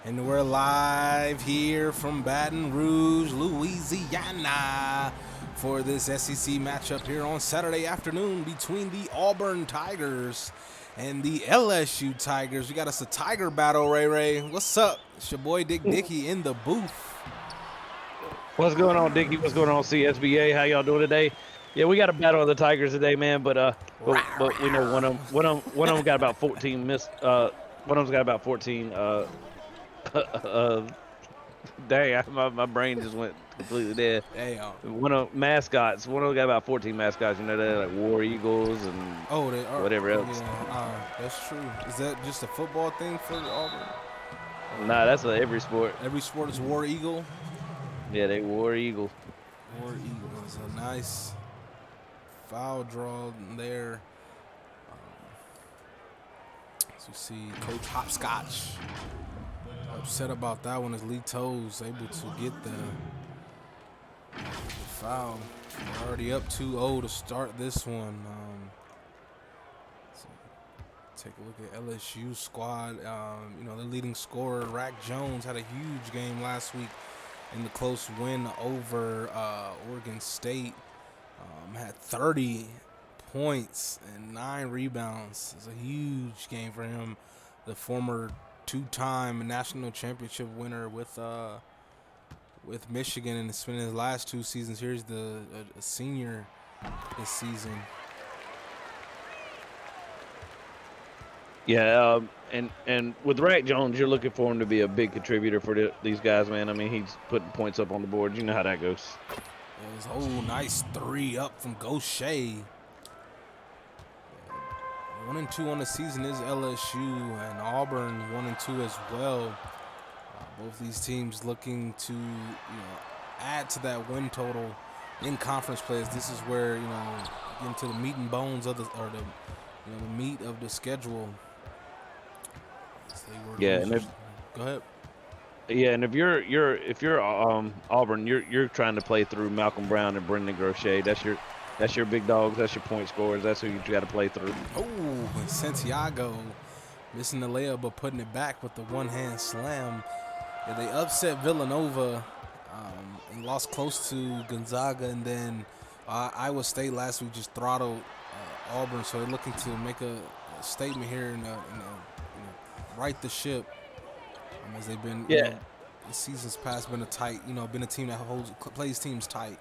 And we're live here from Baton Rouge, Louisiana, for this SEC matchup here on Saturday afternoon between the Auburn Tigers and the LSU Tigers. We got us a Tiger battle, Ray Ray. What's up? It's your boy Dick Dickey in the booth. What's going on, Dickie? What's going on, CSBA? How y'all doing today? Yeah, we got a battle of the Tigers today, man. But we know one of them got about 14 missed. One of them's got about 14. Dang, my brain just went completely dead. Damn. One of mascots. One of them got about 14 mascots. You know, they're like War Eagles and Oh, they are. whatever else. Yeah, that's true. Is that just a football thing for Auburn? Nah, that's every sport. Every sport is War Eagle. Yeah, they War Eagle. War Eagle is a nice foul draw there. As you see, Coach Hopscotch upset about that one as Lee Toes able to get the foul. They're already up 2-0 to start this one. So take a look at LSU squad. Their leading scorer, Rack Jones, had a huge game last week in the close win over Oregon State. Had 30 points and 9 rebounds. It's a huge game for him. The former two-time national championship winner with Michigan, and it's been his last 2 seasons. Here's a senior this season. Yeah, and with Rack Jones, you're looking for him to be a big contributor for these guys, man. I mean, he's putting points up on the board. You know how that goes. It was nice 3 up from Gaucher. 1-2 on the season is LSU, and Auburn 1-2 as well. Both these teams looking to add to that win total in conference plays. This is where get into the meat and bones of the meat of the schedule. Yeah, and go ahead. Yeah, and if you're Auburn, you're trying to play through Malcolm Brown and Brendan Gaucher. That's your big dogs. That's your point scorers. That's who you got to play through. Oh, and Santiago missing the layup but putting it back with the one-hand slam. Yeah, they upset Villanova and lost close to Gonzaga, and then Iowa State last week just throttled Auburn. So they're looking to make a statement here and right the ship. As they've been, the seasons past been been a team that plays teams tight.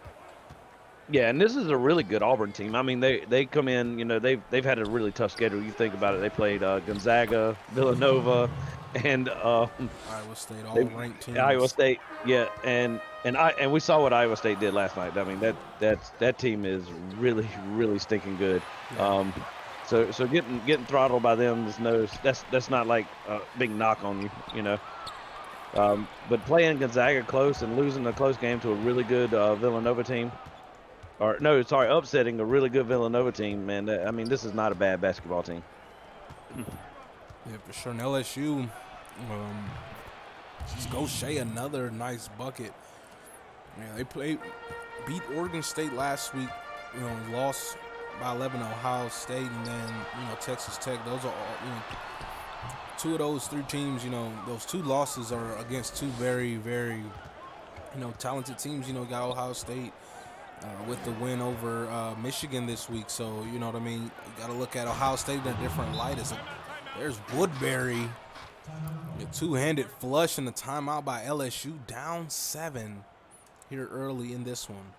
Yeah, and this is a really good Auburn team. I mean, they come in, they've had a really tough schedule. You think about it, they played Gonzaga, Villanova, and Iowa State, all ranked teams. Iowa State, yeah, and we saw what Iowa State did last night. I mean, that team is really, really stinking good. Yeah. So getting throttled by them that's not like a big knock on you, but playing Gonzaga close and losing a close game to a really good Villanova team, upsetting a really good Villanova team, man. I mean, this is not a bad basketball team. Yeah, for sure. And LSU, just Gaucher, another nice bucket. Yeah, they beat Oregon State last week. Lost by 11 to Ohio State, and then Texas Tech. Those are all 2 of those 3 teams. Those 2 losses are against 2 very, very talented teams. Got Ohio State with the win over Michigan this week. So you know what I mean. You got to look at Ohio State in a different light. There's Woodbury, a 2-handed flush and a timeout by LSU, down 7 here early in this one.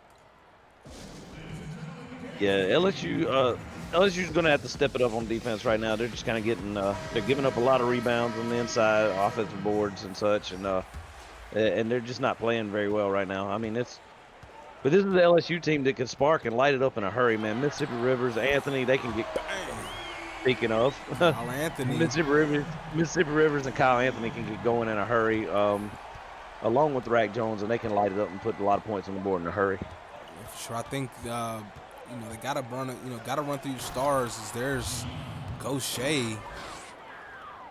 Yeah, LSU's going to have to step it up on defense right now. They're just kind of they're giving up a lot of rebounds on the inside, offensive boards and such, and they're just not playing very well right now. I mean, but this is the LSU team that can spark and light it up in a hurry, man. Mississippi Rivers, Anthony, they can get. Speaking of, Kyle Anthony, Mississippi Rivers and Kyle Anthony can get going in a hurry, along with Rack Jones, and they can light it up and put a lot of points on the board in a hurry. Yeah, for sure. I think they gotta run through your stars. There's Gaucher.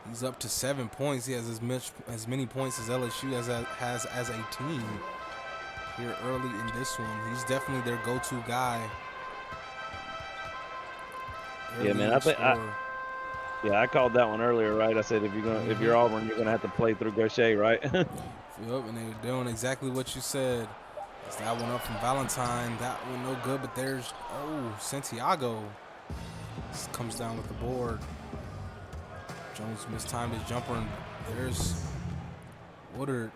He's up to 7 points. He has as many points as LSU has as a team here early in this one. He's definitely their go-to guy. Yeah, man. Yeah, I called that one earlier, right? I said if you're Auburn, you're gonna have to play through Gaucher, right? Yep, and they're doing exactly what you said. It's that one up from Valentine. That one no good, but there's Santiago. This comes down with the board. Jones mistimed his jumper, and there's Woodard.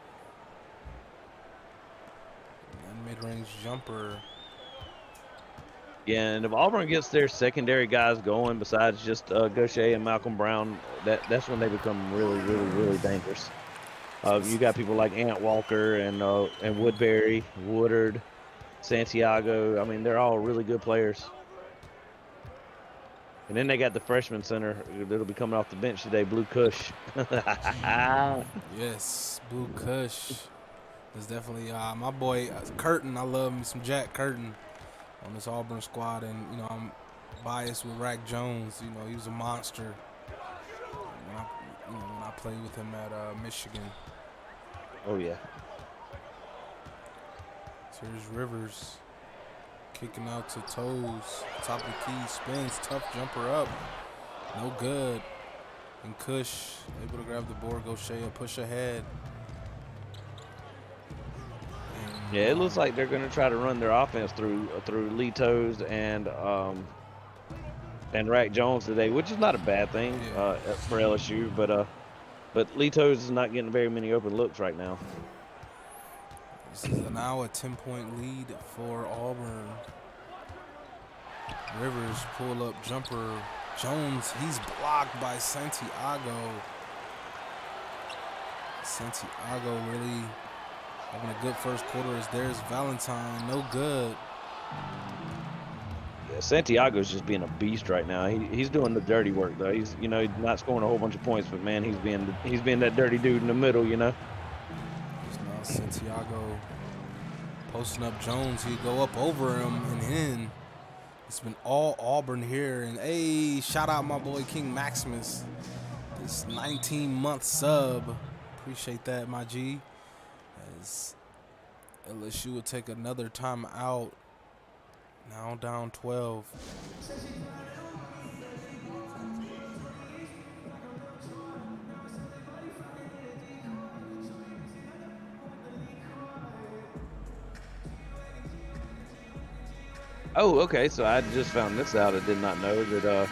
And mid-range jumper. Yeah, and if Auburn gets their secondary guys going, besides just Gaucher and Malcolm Brown, that's when they become really, really, really dangerous. You got people like Ant Walker and Woodbury, Woodard, Santiago. I mean, they're all really good players. And then they got the freshman center that'll be coming off the bench today, Blue Cush. Yes, Blue Kush. That's definitely my boy Curtin. I love me some Jack Curtin on this Auburn squad, and I'm biased with Rack Jones. He was a monster when I played with him at Michigan. Oh yeah. So here's Rivers kicking out to Toes, top of the key, spins, tough jumper up, no good. And Kush able to grab the board, go Shea, push ahead. Yeah, it looks like they're going to try to run their offense through Lee Toes and Rack Jones today, which is not a bad thing for LSU, but Lee Toes is not getting very many open looks right now. This is now a 10-point lead for Auburn. Rivers pull up jumper. Jones, he's blocked by Santiago. Santiago really having a good first quarter as there's Valentine, no good. Yeah, Santiago's just being a beast right now. He's doing the dirty work though. He's not scoring a whole bunch of points, but man, he's being that dirty dude in the middle, Now Santiago posting up Jones. He'd go up over him and in. It's been all Auburn here. And hey, shout out my boy King Maximus. This 19-month sub. Appreciate that, my G. As LSU will take another time out. Now down 12. Oh, okay. So I just found this out. I did not know that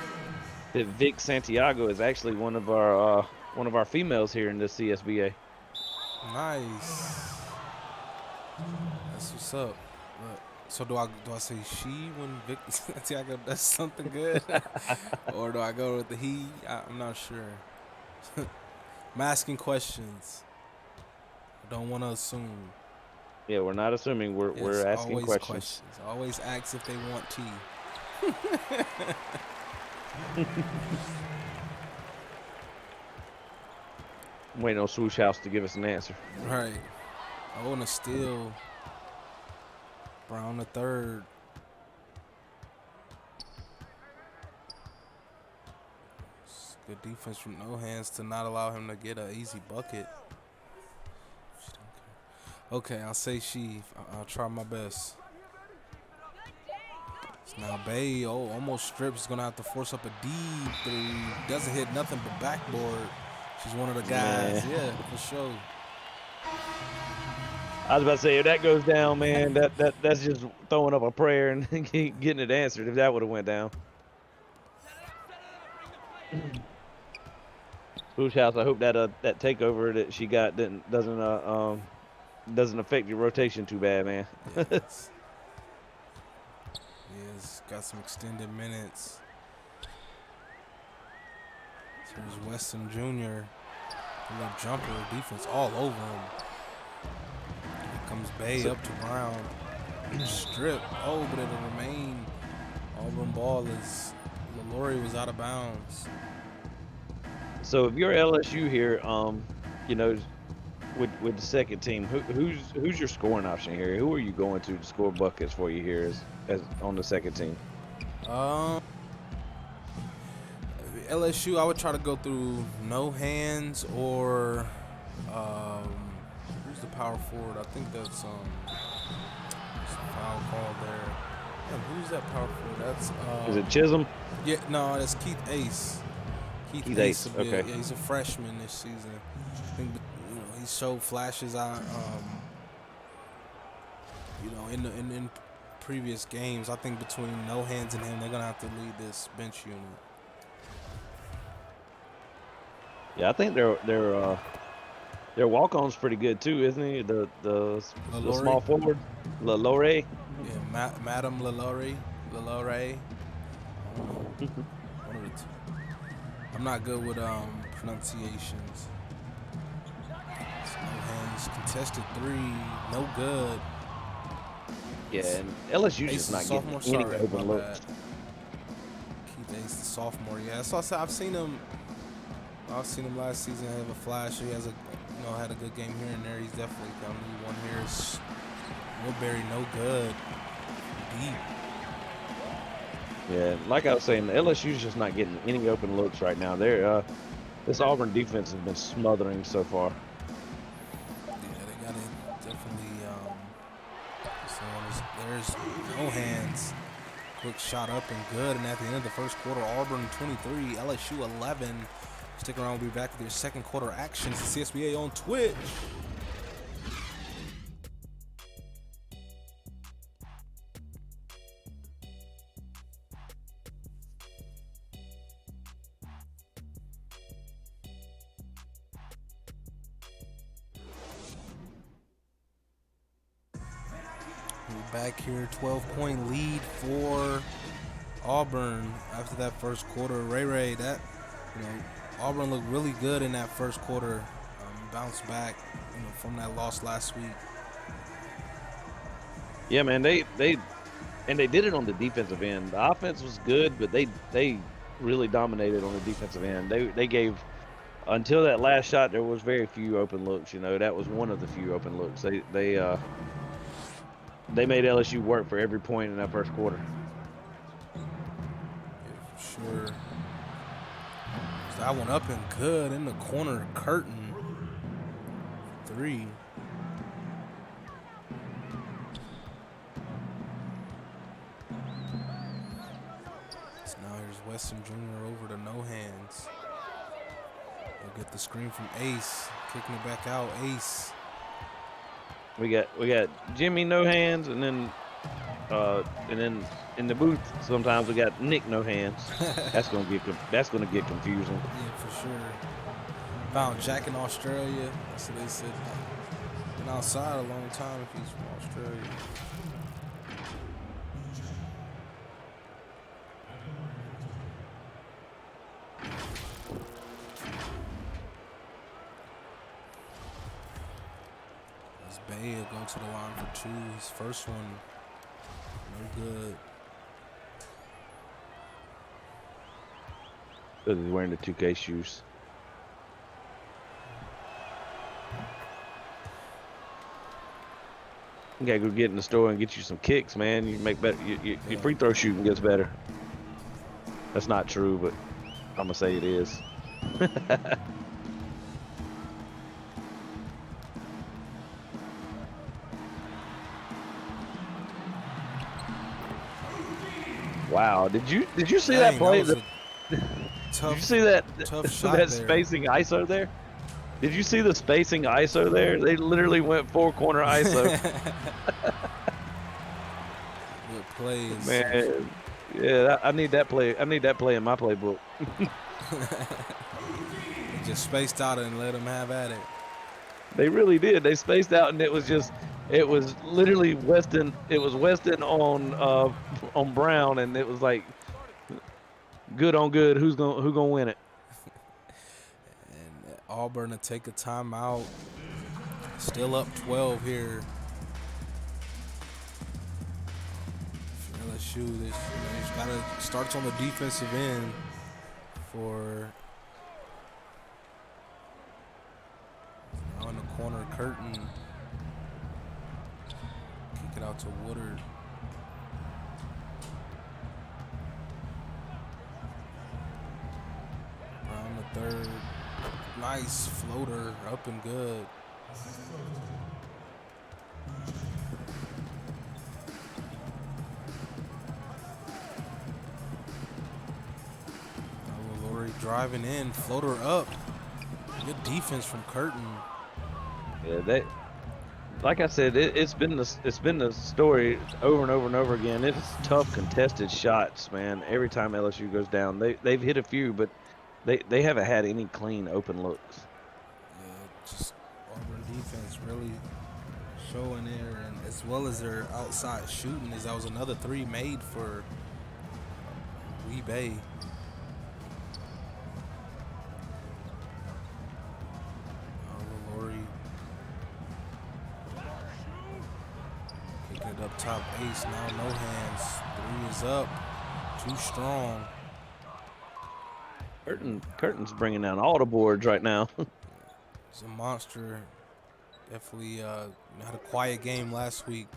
Vic Santiago is actually one of our females here in the CSBA. Nice. That's what's up. So do I say she when Vic Santiago does something good, or do I go with the he? I'm not sure. I'm asking questions. I don't want to assume. Yeah, we're not assuming. We're asking questions. Always ask if they want tea. I'm waiting on Swoosh House to give us an answer. Right. I want to steal. Brown the third. Good defense from No Hands to not allow him to get an easy bucket. Okay, I'll say she. I'll try my best. So now Bay, almost strips. He's going to have to force up a deep three. Doesn't hit nothing but backboard. She's one of the guys. Yeah, for sure. I was about to say, if that goes down, man, that's just throwing up a prayer and getting it answered. If that would have went down. Swoosh House, I hope that that takeover that she got doesn't affect your rotation too bad, man. Yes. Got some extended minutes. So here's Weston Jr. A little jumper, defense all over him. Here comes Bay up to Brown. Strip. Oh, but it'll remain. Auburn ball is Lalaurie was out of bounds. So if you're LSU here, with the second team, who's your scoring option here? Who are you going to score buckets for you here as on the second team? LSU, I would try to go through No Hands or who's the power forward? I think that's there's a foul call there. Damn, who's that power forward? That's is it Chisholm? Yeah, no, that's Keith Ace. Keith He's Ace, eighth. Okay. yeah, he's a freshman this season. I think, he showed flashes on, in previous games. I think between No Hands and him, they're gonna have to lead this bench unit. Yeah, I think their walk-on's pretty good too, isn't he? The small forward, Lalore. Yeah, Madam Lalore. One of the two. I'm not good with pronunciations. It's No Hands, contested three, no good. Yeah, and LSU Ace just not sophomore. getting any Sorry, open my looks. bad. Keith Ace, the sophomore. Yeah, so I said I've seen him last season have a flash. He has had a good game here and there. He's definitely gonna need one here. Woodbury, no good. Deep. Yeah, like I was saying, LSU's just not getting any open looks right now. This Auburn defense has been smothering so far. Yeah, they got it definitely. There's No Hands. Quick shot up and good. And at the end of the first quarter, Auburn 23, LSU 11. Stick around. We'll be back with your second quarter action. It's the CSBA on Twitch. We're back here. 12-point lead for Auburn after that first quarter. Ray, Auburn looked really good in that first quarter. Bounced back, from that loss last week. Yeah, man, they did it on the defensive end. The offense was good, but they really dominated on the defensive end. They gave, until that last shot, there was very few open looks. That was one of the few open looks. They made LSU work for every point in that first quarter. Yeah, for sure. That one up and good in the corner. Curtin. 3. So now here's Weston Jr. over to No Hands. We'll get the screen from Ace. Kicking it back out. Ace. We got Jimmy No Hands, and then in the booth sometimes we got Nick No Hands. That's gonna get confusing. Yeah, for sure. Found Jack in Australia. That's what they said. Been outside a long time if he's from Australia. As Bay will go to the line for 2. His first one, no good. Because he's wearing the 2K shoes. You gotta go get in the store and get you some kicks, man. You make better. Your free throw shooting gets better. That's not true, but I'm gonna say it is. Wow! Did you see that play? That Did you see that tough shot that there. spacing ISO there? Did you see the spacing ISO there? They literally went 4-corner ISO. Good plays. Man, yeah, I need that play. I need that play in my playbook. They just spaced out and let him have at it. They really did. They spaced out, and it was literally Weston. It was Weston on Brown, and it was like good on good. Who gonna win it? And Auburn to take a timeout. Still up 12 here. LSU, this gotta starts on the defensive end for now in the corner. Curtin kick it out to Woodard. Brown the third. Nice floater, up and good. driving in, floater up. Good defense from Curtin. Yeah, like I said, it's been the story over and over and over again. It's tough contested shots, man. Every time LSU goes down, they've hit a few, but they haven't had any clean open looks. Yeah, just Auburn defense really showing there, and as well as their outside shooting, as that was another three made for Bay. Lori kicking it up top. Ace now, no hands. Three is up. Too strong. Curtin's bringing down all the boards right now. He's a monster. Definitely had a quiet game last week,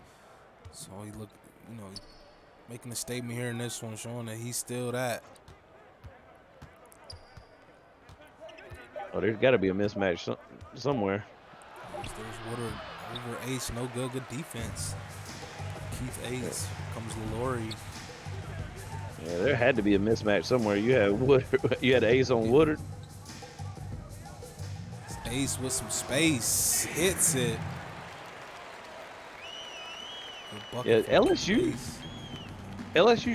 so he looked, making a statement here in this one, showing that he's still that. Oh, there's got to be a mismatch somewhere. There's Woodard over Ace, no good. Good defense. Keith Ace comes Laurie. Yeah, there had to be a mismatch somewhere. You had Woodard, you had Ace on Woodard. Ace with some space, hits it. Yeah, LSU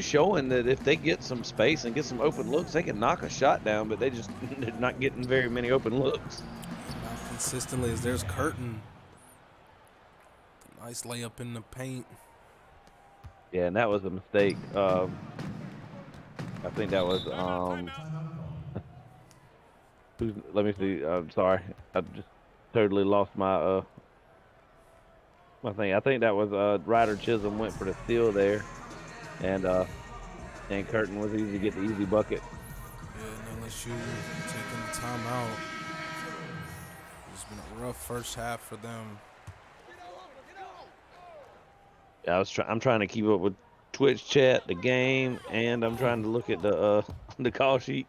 showing that if they get some space and get some open looks, they can knock a shot down, but they're not getting very many open looks. Not consistently, as there's Curtin. Nice layup in the paint. Yeah, and that was a mistake. I think that was let me see. I'm sorry, I just totally lost my my thing. I think that was Ryder Chisholm went for the steal there, and Curtin was easy to get the easy bucket. Yeah, and LSU taking the timeout. It's been a rough first half for them. Yeah, I'm trying to keep up with Twitch chat, the game, and I'm trying to look at the call sheet.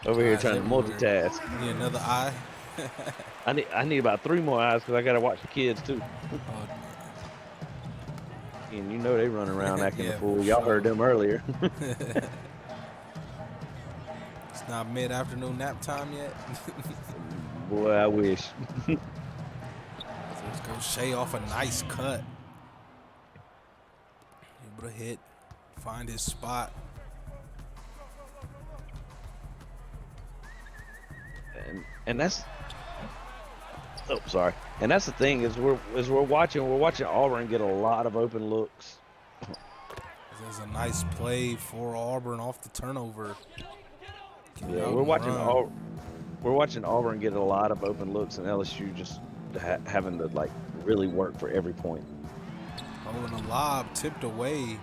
Over here trying to multitask. You need another eye? I need about 3 more eyes because I gotta watch the kids too. And you know they run around acting a fool. Y'all heard them earlier. It's not mid-afternoon nap time yet. Boy, I wish. Let's go Shea off a nice cut. Able to hit, find his spot. And that's and that's the thing is we're watching Auburn get a lot of open looks. There's a nice play for Auburn off the turnover. Yeah, we're watching Auburn get a lot of open looks, and LSU just having to like really work for every point. Oh, and a lob tipped away.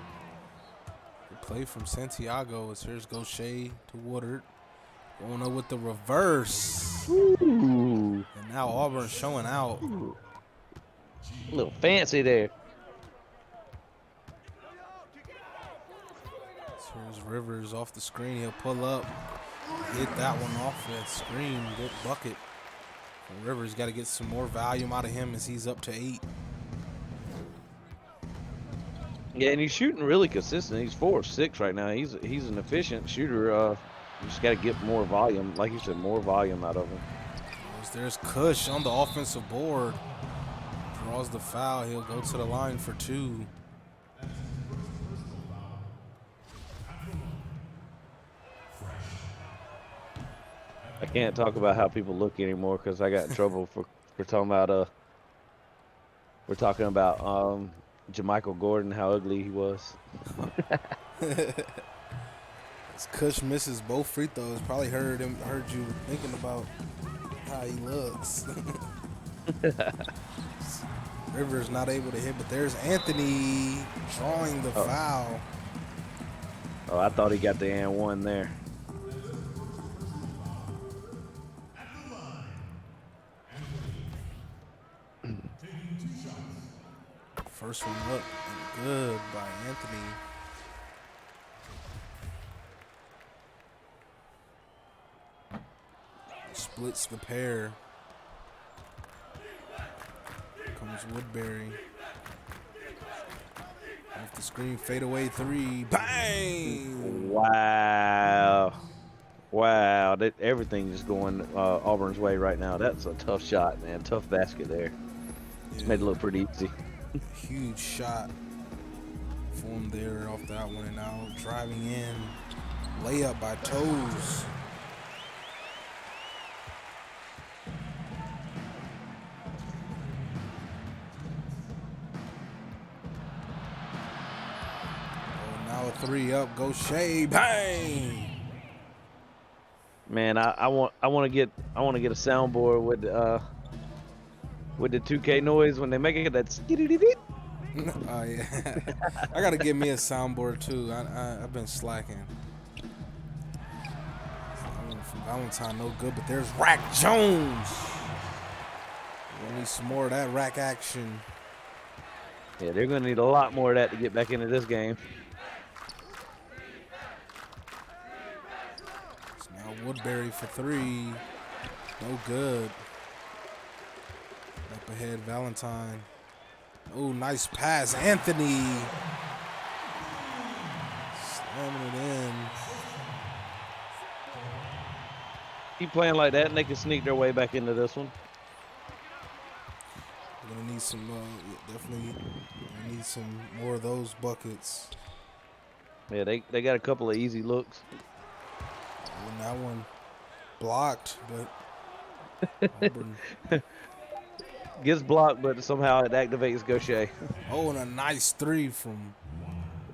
The play from Santiago is here's Gaucher to Woodard. Going up with the reverse. Ooh. And now Auburn showing out. A little fancy there. So here's Rivers off the screen. He'll pull up. Hit that one off that screen. Good bucket. And Rivers got to get some more volume out of him as he's up to 8. Yeah, and he's shooting really consistent. He's 4 of 6 right now. He's an efficient shooter. You just got to get more volume, like you said, more volume out of him. There's Kush on the offensive board. Draws the foul. He'll go to the line for 2. I can't talk about how people look anymore because I got in trouble for talking about we're talking about Jamichael Gordon, how ugly he was. Kush misses both free throws. Probably heard you thinking about how he looks. Rivers not able to hit, but there's Anthony drawing the foul. Oh, I thought he got the and one there. First one up and good by Anthony. Splits the pair. Comes Woodbury. Off the screen, fadeaway 3. Bang! Wow. Wow, everything's just going Auburn's way right now. That's a tough shot, man. Tough basket there. It's Yeah, made it look pretty easy. huge shot for him there off that one, and now driving in, layup by Toes. Oh, now a 3 up, go Shea, bang! Man, I want to get a soundboard with the 2K noise when they make it that skiddy. Oh yeah, I gotta get me a soundboard too. I've been slacking. From Valentine, no good, but there's Rack Jones. We need some more of that rack action. Yeah, they're gonna need a lot more of that to get back into this game. So now Woodbury for 3, no good. Up ahead, Valentine. Oh, nice pass, Anthony. Slamming it in. Keep playing like that, and they can sneak their way back into this one. We're gonna need some, definitely gonna need some more of those buckets. Yeah, they got a couple of easy looks. And that one blocked, but Auburn. Gets blocked, but somehow it activates Gaucher. Oh, and a nice 3 from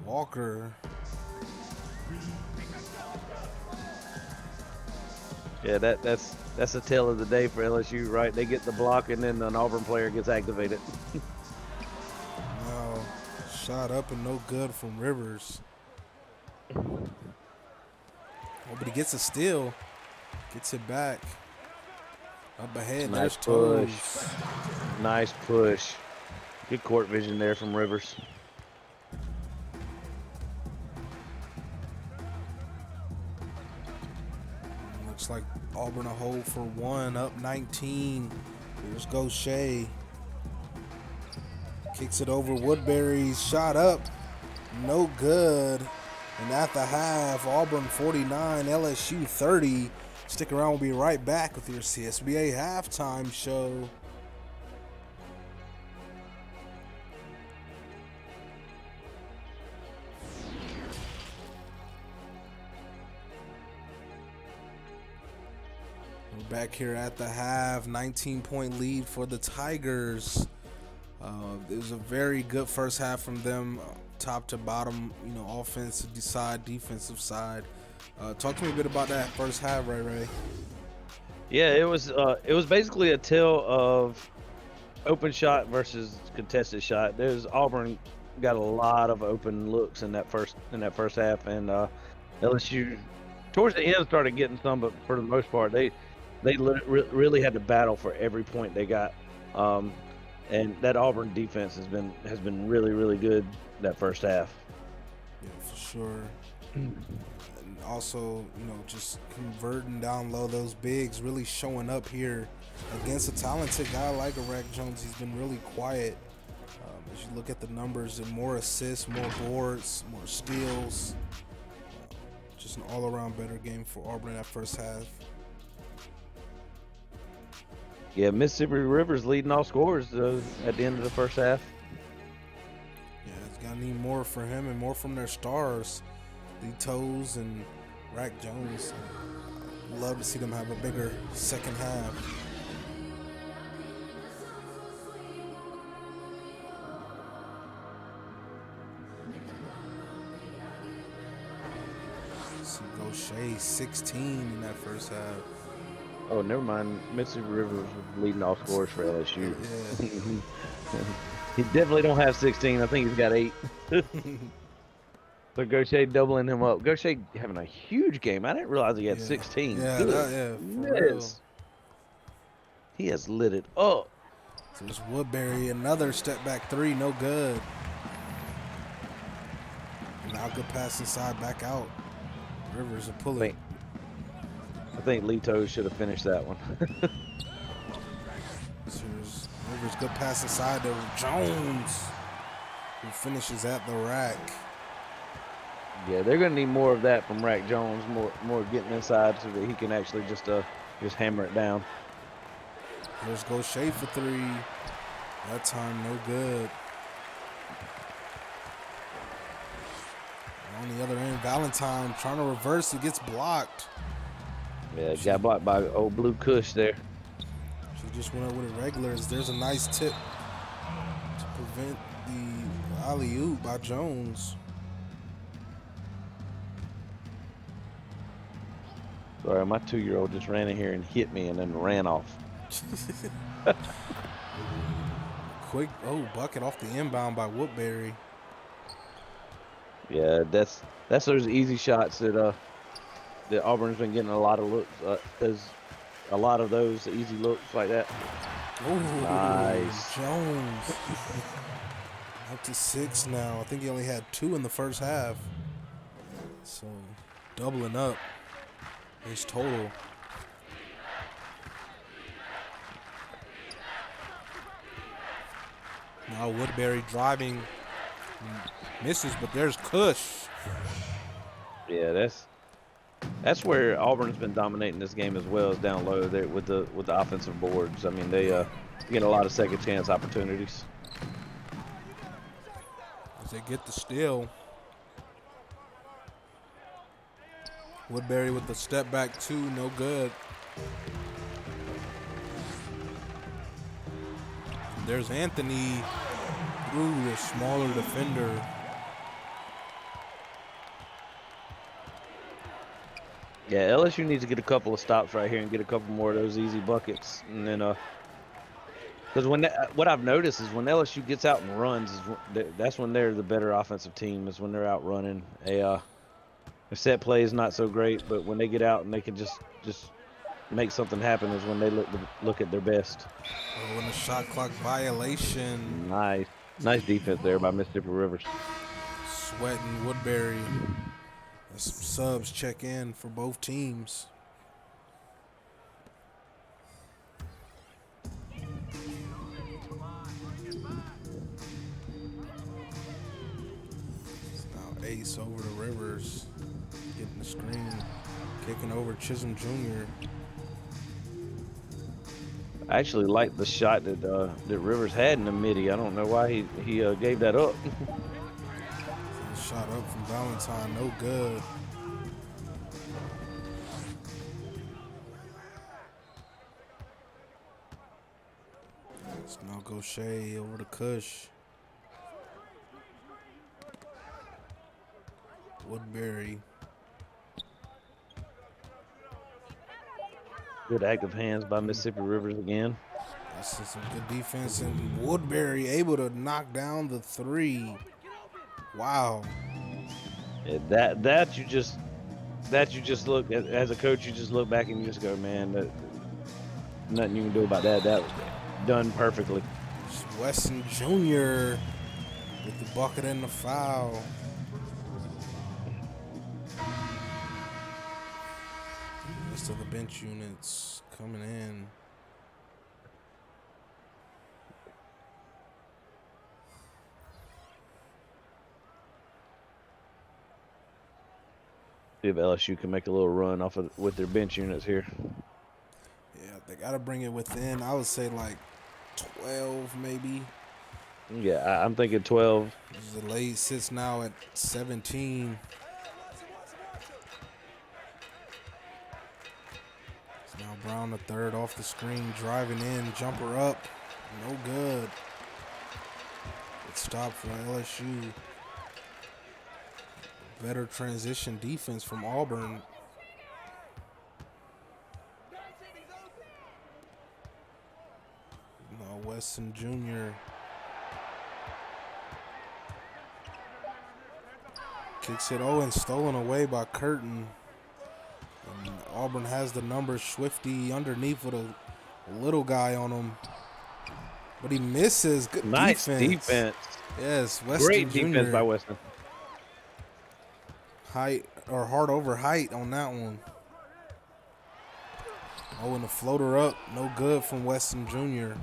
Walker. Yeah, that's the tale of the day for LSU, right? They get the block, and then an Auburn player gets activated. Now, shot up and no good from Rivers. Oh, but he gets a steal. Gets it back. Up ahead, Nice there's push. Toes. Nice push. Good court vision there from Rivers. Looks like Auburn a hold for 1, up 19. Here's Gaucher. Kicks it over Woodbury's shot up. No good. And at the half, Auburn 49, LSU 30. Stick around, we'll be right back with your CSBA halftime show. We're back here at the half, 19-point lead for the Tigers. It was a very good first half from them, top to bottom, offensive side, defensive side. Talk to me a bit about that first half, Ray. Yeah, it was basically a tale of open shot versus contested shot. There's Auburn got a lot of open looks in that first half, and LSU towards the end started getting some, but for the most part they really had to battle for every point they got. And that Auburn defense has been really good that first half. Yeah, for sure. And also, just converting down low, those bigs really showing up here against a talented guy like Rack Jones. He's been really quiet. As you look at the numbers, and more assists, more boards, more steals. Just an all-around better game for Auburn in that first half. Yeah, Mississippi River's leading all scorers at the end of the first half. Yeah, it's gonna need more for him and more from their stars, Lee Toes and Rack Jones. Love to see them have a bigger second half. See Gaucher 16 in that first half. Oh, never mind. Mississippi River was leading all scorers for LSU. Yeah. He definitely don't have 16. I think he's got 8. So Gaucher doubling him up. Gaucher having a huge game. I didn't realize he had 16. Yeah, for real. He has lit it up. So there's Woodbury, another step back 3, no good. Now good pass inside, back out. Rivers are pulling. I think Lito should have finished that one. So Rivers, good pass inside to Jones, who finishes at the rack. Yeah, they're gonna need more of that from Rack Jones, more getting inside so that he can actually just hammer it down. Here's Gaucher for three. That time, no good. On the other end, Valentine trying to reverse it, gets blocked. Yeah, got blocked by old Blue Kush there. She just went up with it regulars. There's a nice tip to prevent the alley-oop by Jones. Sorry, my 2-year-old just ran in here and hit me and then ran off. Quick, bucket off the inbound by Woodbury. Yeah, that's those easy shots that Auburn's been getting a lot of looks. There's a lot of those easy looks like that. Oh, nice. Jones. Up to 6 now. I think he only had 2 in the first half. So, doubling up his total. Now Woodbury driving, misses, but there's Kush. Yeah, that's where Auburn's been dominating this game as well as down low there with the offensive boards. I mean, they get a lot of second chance opportunities. As they get the steal. Woodbury with the step back 2, no good. And there's Anthony through the smaller defender. Yeah, LSU needs to get a couple of stops right here and get a couple more of those easy buckets, and then because what I've noticed is when LSU gets out and runs, that's when they're the better offensive team. Is when they're out running. Their set play is not so great, but when they get out and they can just make something happen is when they look at their best. Oh, and a shot clock violation. Nice defense there by Mississippi Rivers. Sweat and Woodbury. As subs check in for both teams. Now Ace over to Rivers. Getting the screen. Kicking over Chisholm Jr. I actually liked the shot that Rivers had in the midi. I don't know why he gave that up. Shot up from Valentine, no good. It's now Gaucher over to Kush. Woodbury. Good active hands by Mississippi Rivers again. This is some good defense, and Woodbury able to knock down the 3. Wow. Yeah, that you just look at, as a coach, you just look back and you just go, man, nothing you can do about that. That was done perfectly. Weston Jr. with the bucket and the foul. Rest of the bench units coming in. See if LSU can make a little run off with their bench units here. Yeah, they got to bring it within. I would say like 12 maybe. Yeah, I'm thinking 12. The lead sits now at 17. It's now Brown the third off the screen, driving in, jumper up, no good. Good stop for LSU. Better transition defense from Auburn. Now Weston Jr. kicks it, and stolen away by Curtin. And Auburn has the numbers. Swifty underneath with a little guy on him. But he misses. Good nice defense. Yes, Weston Great Jr. defense by Weston. Height or hard over height on that one. Oh, and the floater up. No good from Weston Jr.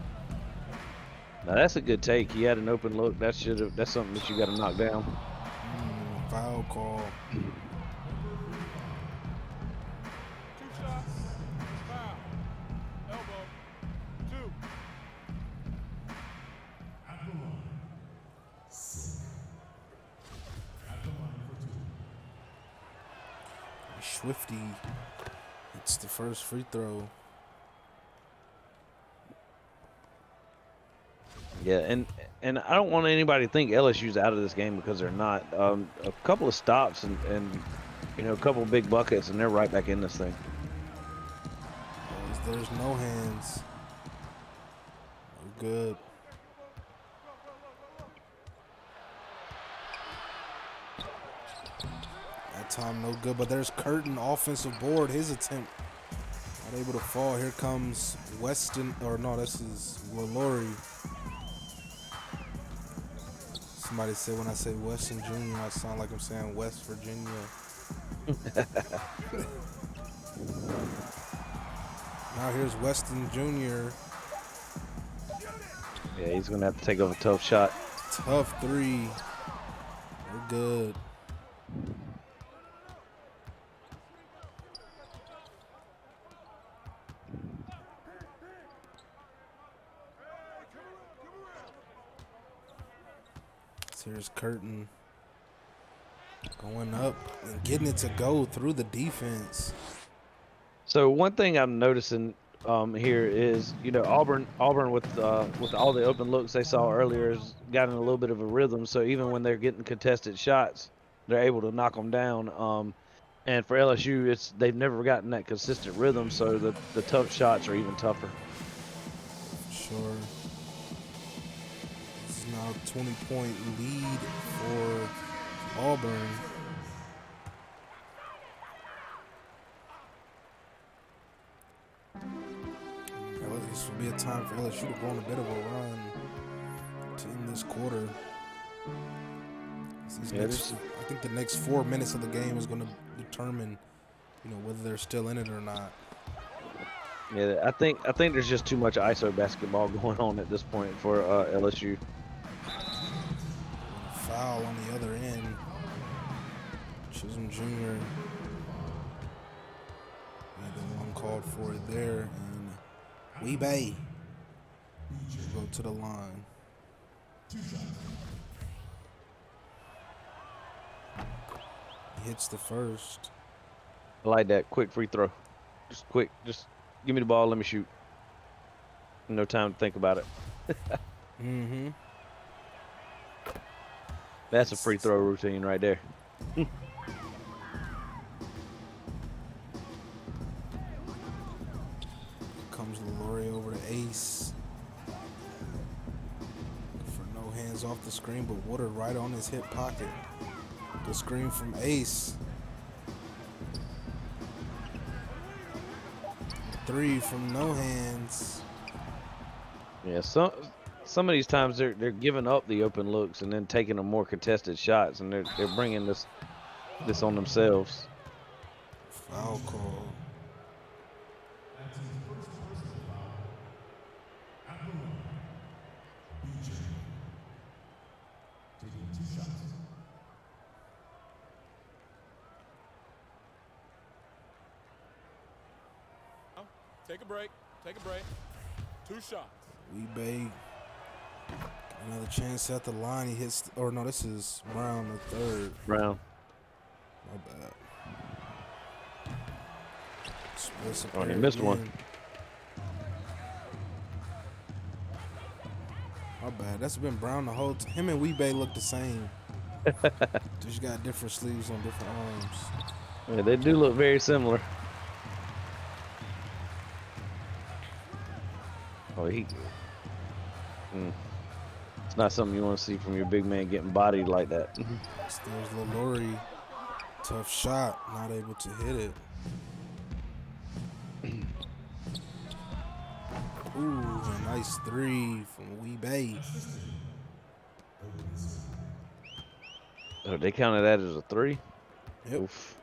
Now that's a good take. He had an open look. That's something that you got to knock down. Foul call. 2 shots. Foul. Elbow. 2. Swifty hits the first free throw. Yeah, and I don't want anybody to think LSU's out of this game because they're not. A couple of stops and you know, a couple of big buckets, and they're right back in this thing. There's no hands. No good. That time no good, but there's Curtin offensive board. His attempt not able to fall. Here comes Weston, or no, this is Lalaurie. Somebody said when I say Weston Jr., I sound like I'm saying West Virginia. Now here's Weston Jr. Yeah, he's gonna have to take off a tough shot. Tough three. We're good. So here's Curtin going up and getting it to go through the defense. So one thing I'm noticing here is, you know, Auburn with all the open looks they saw earlier has gotten a little bit of a rhythm. So even when they're getting contested shots, they're able to knock them down. And for LSU, they've never gotten that consistent rhythm, so the tough shots are even tougher. Sure. This is now a 20-point lead for Auburn. This will be a time for LSU to go on a bit of a run to end this quarter. I think the next 4 minutes of the game is going to determine, you know, whether they're still in it or not. Yeah, I think there's just too much ISO basketball going on at this point for LSU. Foul on the other end. Chisholm Jr. had the one called for it there, and Weebay go to the line. He hits the first. I like that quick free throw. Just quick, just give me the ball, let me shoot. No time to think about it. Mm-hmm. That's a free throw routine right there. Here comes Lalaurie over to Ace. For no hands off the screen, but Woodard right on his hip pocket. The screen from Ace. Three from no hands. Yeah, some of these times they're giving up the open looks and then taking the more contested shots, and they're bringing this on themselves. Foul call. Take a break. Take a break. 2 shots. Weebay. Another chance at the line. He hits, or no, this is Brown the third. Brown. My bad. Oh, he missed one. My bad. That's been Brown the whole time. Him and Weebay look the same. Just got different sleeves on different arms. Yeah, they do look very similar. Oh, it's not something you want to see from your big man getting bodied like that. There's Lalaurie. Tough shot. Not able to hit it. Ooh, a nice three from Weebay. Oh, they counted that as a 3? Yep. Oof.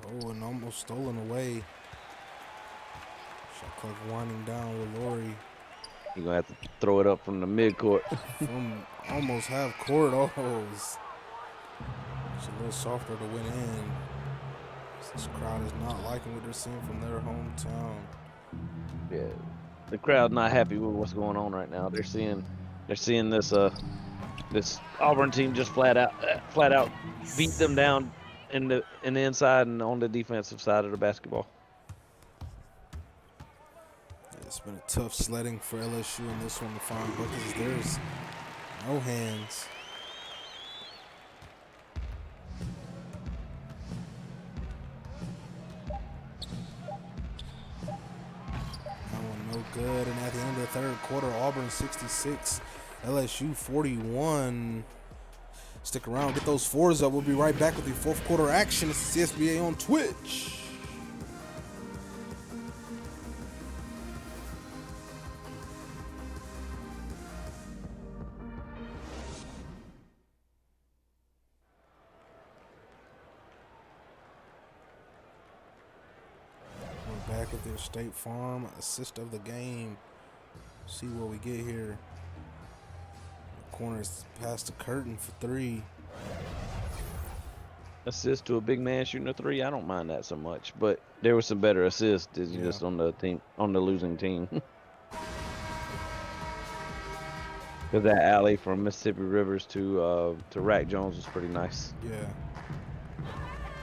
Oh, and almost stolen away. Shot clock winding down with Laurie You're going to have to throw it up from the midcourt. from almost half court. Oh, it's a little softer to win in. This crowd is not liking what they're seeing from their hometown. Yeah, the crowd not happy with what's going on right now. They're seeing this this Auburn team just flat out beat them down in the inside and on the defensive side of the basketball. Yeah, it's been a tough sledding for LSU in this one to find buckets. There's no hands. No good, and at the end of the third quarter, Auburn 66, LSU 41. Stick around, get those fours up. We'll be right back with the fourth quarter action. It's the CSBA on Twitch. We're back with their State Farm assist of the game. See what we get here. Corners past the curtain for three. Assist to a big man shooting a three. I don't mind that so much, but there was some better assists just on the losing team. Because that alley from Mississippi Rivers to Rack Jones was pretty nice. Yeah.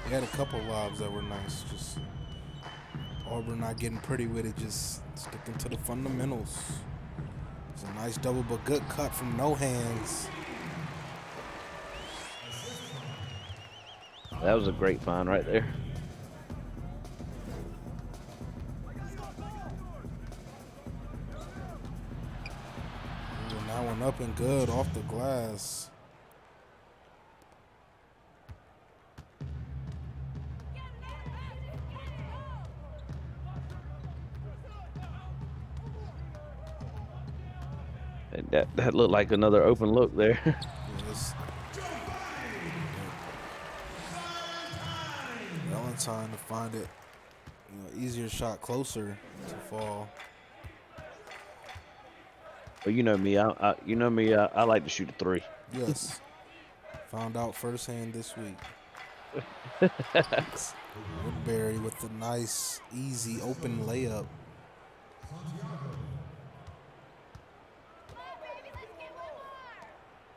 He had a couple lobs that were nice. Just Auburn not getting pretty with it, just sticking to the fundamentals. It's a nice double, but good cut from no hands. That was a great find right there. And that one up and good off the glass. That looked like another open look there. Yes. Valentine to find it, easier shot closer to fall. Well, you know me. I like to shoot a three. Yes. Found out firsthand this week. Woodbury with the nice, easy, open layup.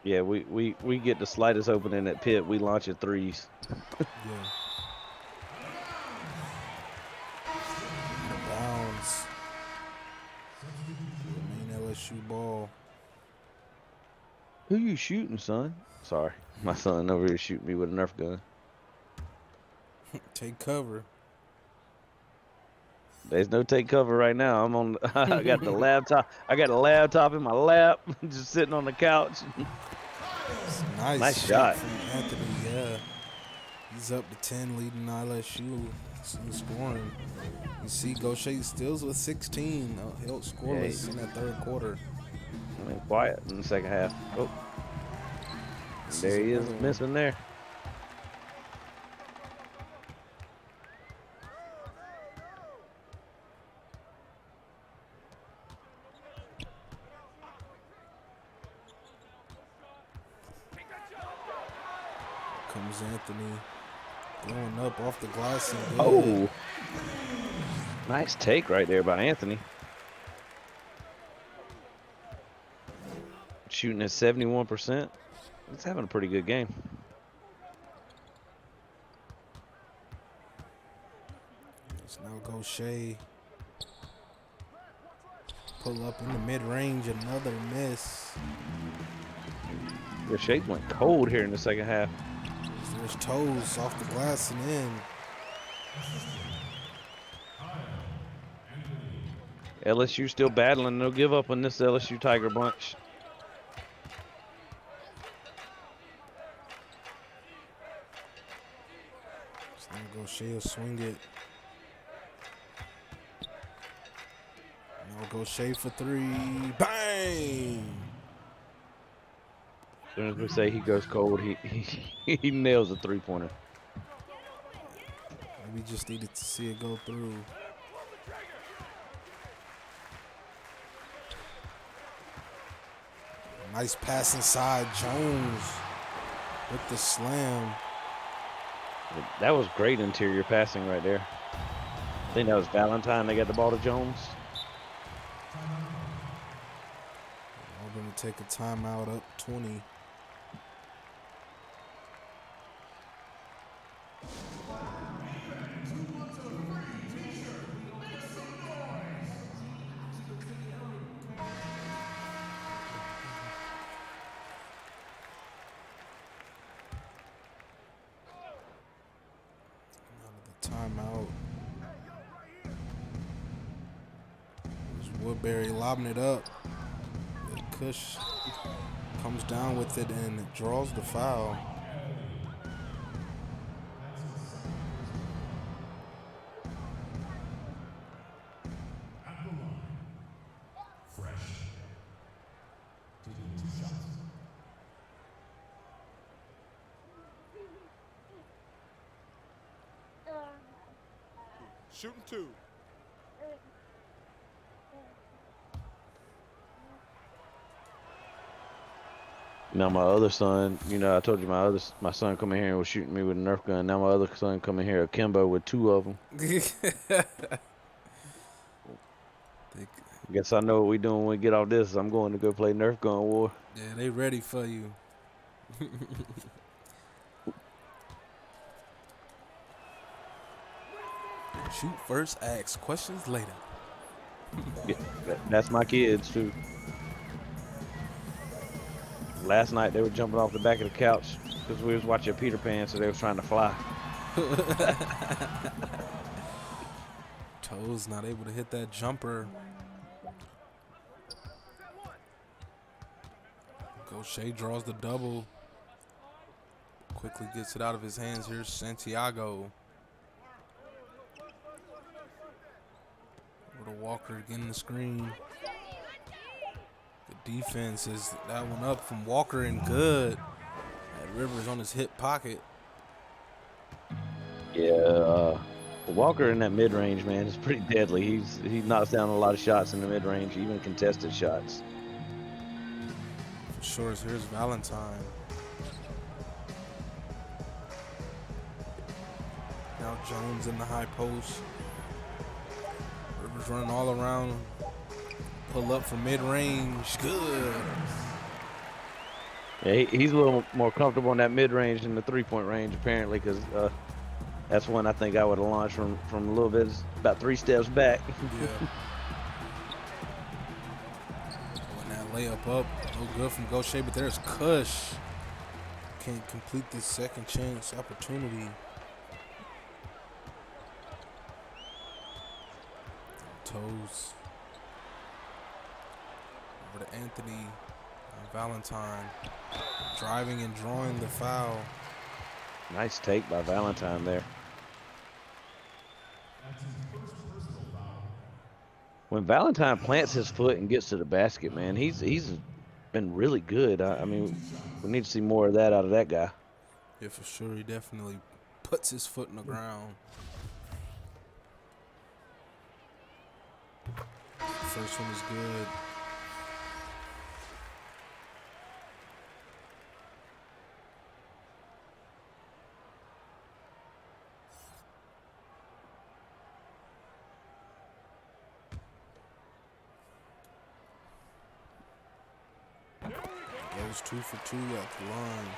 Yeah, we get the slightest opening at Pitt, we launch at threes. Yeah. Bounds. Main LSU ball. Who you shooting, son? Sorry, my son over here shooting me with a Nerf gun. Take cover. There's no take cover right now. I'm on. I got the laptop. I got a laptop in my lap, just sitting on the couch. Nice shot from Anthony. Yeah, he's up to 10, leading LSU in scoring. You see, Gaucher stills with 16. Held scoreless in that third quarter. I mean, quiet in the second half. Oh, there he is, missing there. Comes Anthony going up off the glass. And oh, nice take right there by Anthony. Shooting at 71%. He's having a pretty good game. It's now Gaucher. Pull up in the mid-range, another miss. The shake went cold here in the second half. There's toes off the glass and in. LSU still battling. No give up on this LSU Tiger bunch. So Gaucher will swing it. Now Gaucher for three. Bang! As soon as we say he goes cold, he nails a three-pointer. We just needed to see it go through. Nice pass inside. Jones with the slam. That was great interior passing right there. I think that was Valentine. They got the ball to Jones. Auburn to take a timeout up 20. Timeout. There's Woodbury lobbing it up. Kush comes down with it and it draws the foul. Shooting 2. Now my other son, you know, I told you my son come in here and was shooting me with a Nerf gun. Now my other son come in here, akimbo, with 2 of them. Guess I know what we doing when we get off this. I'm going to go play Nerf gun war. Yeah, they ready for you. Shoot first, ask questions later. Yeah, that's my kids too. Last night they were jumping off the back of the couch because we was watching Peter Pan, so they was trying to fly. Toes not able to hit that jumper. Gaucher draws the double. Quickly gets it out of his hands. Here's Santiago. Over to Walker getting the screen. The defense is that one up from Walker and good. That Rivers on his hip pocket. Yeah, Walker in that mid-range, man, is pretty deadly. He knocks down a lot of shots in the mid-range, even contested shots. For sure. Here's Valentine. Now Jones in the high post. Rivers running all around. Pull up from mid-range. Good. Yeah, he's a little more comfortable in that mid-range than the three-point range, apparently, because that's when I think I would have launched from a little bit, about 3 steps back. Yeah. When that layup up, no good from Gaucher, but there's Kush. Can't complete this second chance opportunity. Toes. Over to Anthony and Valentine. Driving and drawing the foul. Nice take by Valentine there. When Valentine plants his foot and gets to the basket, man, he's been really good. I mean, we need to see more of that out of that guy. Yeah, for sure. He definitely puts his foot in the ground. First one is good. Goes 2 for 2 at the line.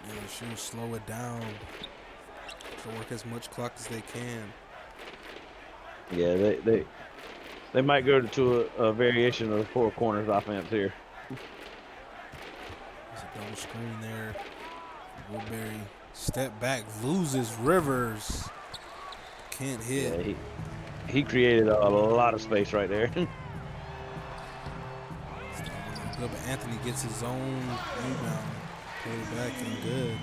Yeah, should slow it down to work as much clock as they can. Yeah, they might go to a variation of the 4 corners offense here. There's a double screen there. Woodbury step back, loses Rivers. Can't hit. Yeah, he created a lot of space right there. Good, but Anthony gets his own rebound. Put it back and good.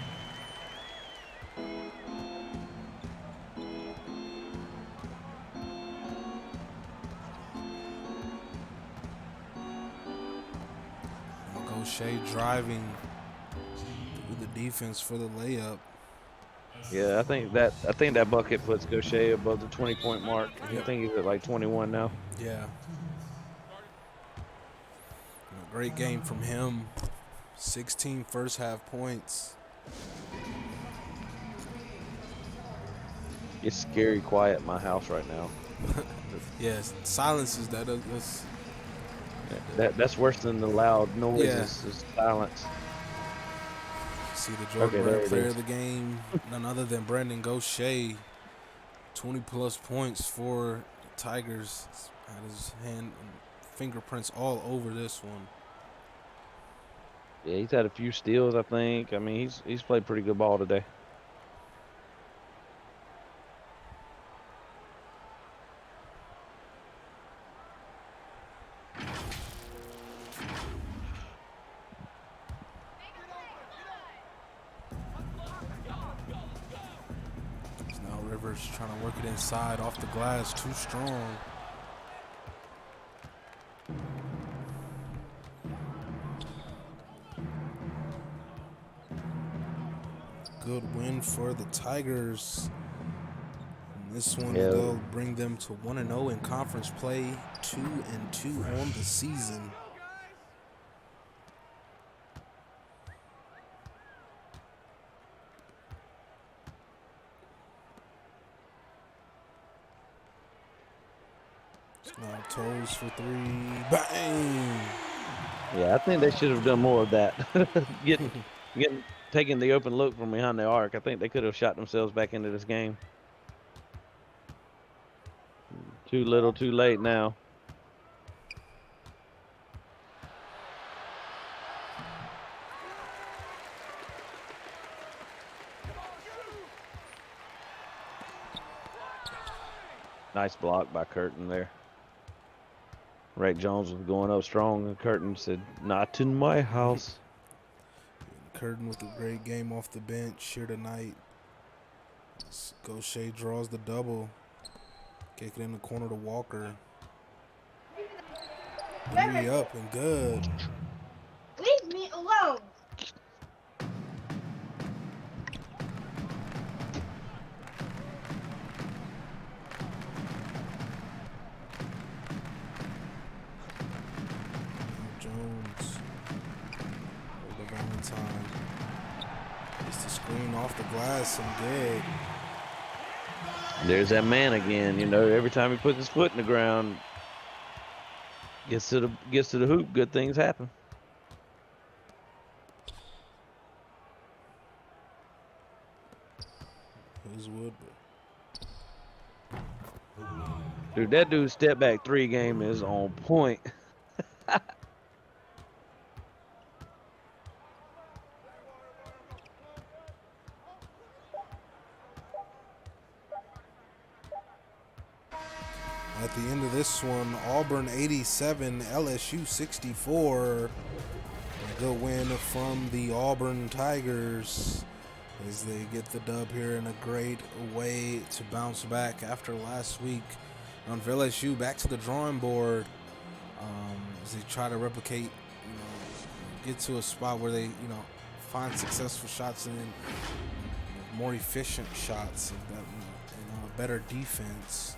Gaucher driving with the defense for the layup. Yeah, I think that bucket puts Gaucher above the 20-point mark. I Yep. think he's at like 21 now. Yeah. Great game from him. 16 first half points. It's scary quiet in my house right now. Yes, silences that. That's That's worse than the loud yeah. noises. Is silence. See the Jordan Okay, Brand there it player is. of the game, none other than Brandon Gaucher. 20 plus points for the Tigers. Had his hand and fingerprints all over this one. Yeah, he's had a few steals, I think. I mean, he's played pretty good ball today. So now Rivers trying to work it inside off the glass, too strong. Good win for the Tigers. And this one, Yeah, they'll bring them to 1-0 in conference play, 2-2 on the season. Now toes for three. Bang! yeah. I think they should have done more of that. Getting taking the open look from behind the arc. I think they could have shot themselves back into this game. Too little, too late now. Nice block by Curtin there. Rick Jones was going up strong, and Curtin said, "Not in my house." Curtin with a great game off the bench here tonight. Gaucher draws the double. Kick it in the corner to Walker. Three up and good. Leave me alone. Jones. Over Valentine. Gets the screen off the glass and good. There's that man again. Every time he puts his foot in the ground, gets to the hoop, good things happen. Here's Wood. Dude, that dude's step back three game is on point. At the end of this one, Auburn 87, LSU 64. A good win from the Auburn Tigers as they get the dub here in a great way to bounce back after last week. On LSU, back to the drawing board as they try to replicate, get to a spot where they, find successful shots and then more efficient shots and a better defense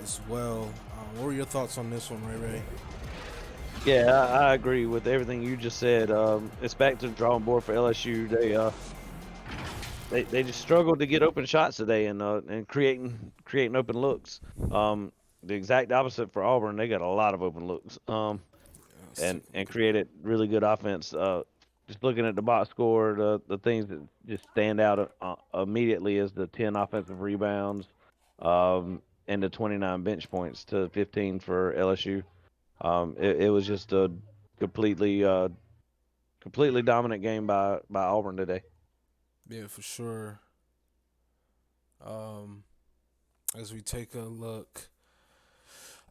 as well. What were your thoughts on this one, Ray? Yeah, I agree with everything you just said. It's back to the drawing board for LSU. They just struggled to get open shots today and creating open looks. The exact opposite for Auburn. They got a lot of open looks. And created really good offense. Just looking at the box score, the things that just stand out immediately is the 10 offensive rebounds, and the 29 bench points to 15 for LSU. It was just a completely dominant game by Auburn today. Yeah, for sure. As we take a look,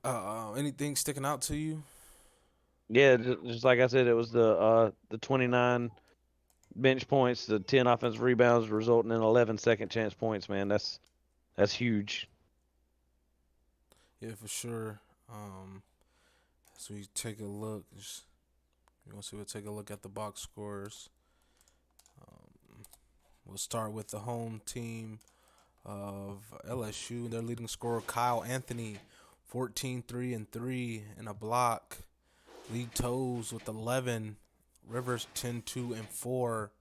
anything sticking out to you? Yeah, just like I said, it was the 29 bench points, the 10 offensive rebounds, resulting in 11 second chance points. Man, that's huge. Yeah, for sure. As we take a look, we'll take a look at the box scores. We'll start with the home team of LSU. Their leading scorer, Kyle Anthony, 14, 3 and 3 in a block. Lead toes with 11. Rivers 10, 2 and 4.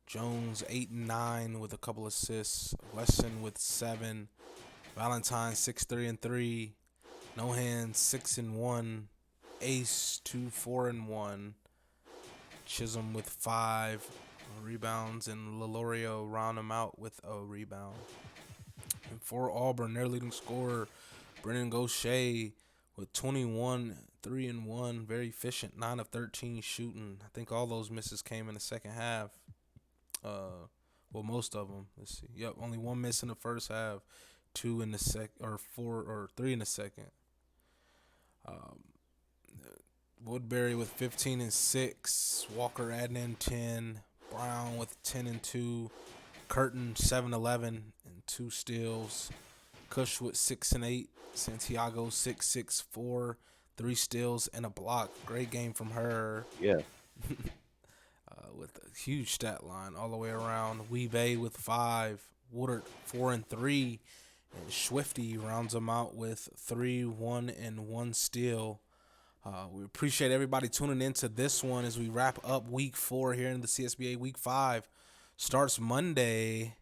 Jones 8 and 9 with a couple assists. Weston with 7. Valentine 6, 3 and 3. No hands 6 and 1. Ace 2, 4 and 1. Chisholm with 5 rebounds, and Lolorio round him out with a rebound. And for Auburn, their leading scorer, Brennan Gaucher, with 21, 3 and 1, very efficient, 9 of 13 shooting. I think all those misses came in the second half. Well, most of them. Let's see. Yep, only one miss in the first half, 2 in the or 4 or 3 in the second. Woodbury with 15 and 6. Walker adding in 10. Brown with 10 and 2. Curtin 7-11 and 2 steals. Cush with 6 and 8. Santiago 6-6-4, 3 steals and a block. Great game from her. Yeah. With a huge stat line all the way around. Weebay with 5. Woodard 4 and 3. And Swifty rounds them out with 3, 1 and 1 steal. We appreciate everybody tuning into this one as we wrap up week 4 here in the CSBA. Week 5 starts Monday.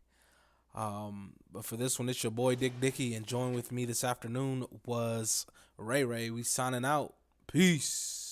But for this one, it's your boy Dick Dickey, and join with me this afternoon was Ray Ray. We signing out. Peace.